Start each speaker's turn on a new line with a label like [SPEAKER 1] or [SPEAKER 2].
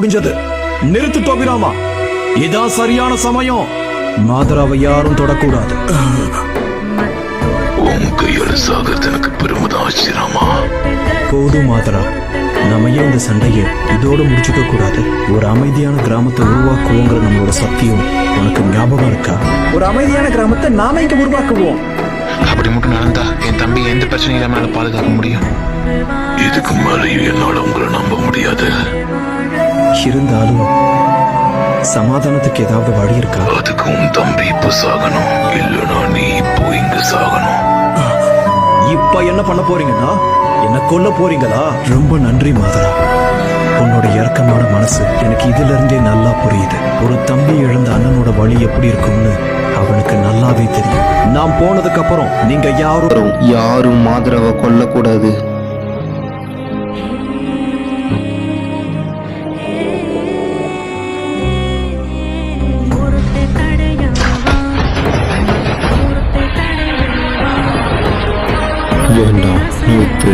[SPEAKER 1] முடிஞ்சது. நிறுத்து டோபிராமா, இதான் சரியான சமயம். மாதராவை யாரும் தொடக்கூடாது.
[SPEAKER 2] உன் கையால சாகிறது எனக்கு பெருமைதான் ஆச்சிராமா.
[SPEAKER 1] போதும் மாதரா, நம்ம ஏன் இந்த சண்டையை இதோட முடிச்சுக்க கூடாது? ஒரு அமைதியான கிராமத்தை உருவாக்குவோங்கிற நம்மளோட சத்தியம் உனக்கு ஞாபகம் இருக்கா? ஒரு அமைதியான கிராமத்தை நாம இங்க உருவாக்குவோம்.
[SPEAKER 3] அப்படி மட்டும் நடந்தா என் தம்பி எந்த பிரச்சனையும் இல்லாம பாதுகாக்க முடியும்.
[SPEAKER 2] இதுக்கு மேலேயும் என்னால உங்களை நம்ப முடியாது.
[SPEAKER 1] இருந்தாலும் சமாதானத்துக்கு ஏதாவது வழி இருக்கா?
[SPEAKER 2] அதுக்கு உன் தம்பி இப்ப சாகணும், இல்லனா நீ இப்போ இங்க சாகணும்.
[SPEAKER 1] இப்ப என்ன பண்ண போறீங்கன்னா என்ன கொல்ல போறீங்களா? ரொம்ப நன்றி மாதரா, உன்னோட இறக்கமான மனசு எனக்கு இதுல இருந்தே நல்லா புரியுது. ஒரு தம்பி இழந்த அண்ணனோட வழி எப்படி இருக்கும்னு அவனுக்கு நல்லாவே தெரியும். நான் போனதுக்கு அப்புறம் நீங்க
[SPEAKER 4] யாரும் மாதராவை கொல்லக்கூடாது. வேண்டாம், நிறுத்து.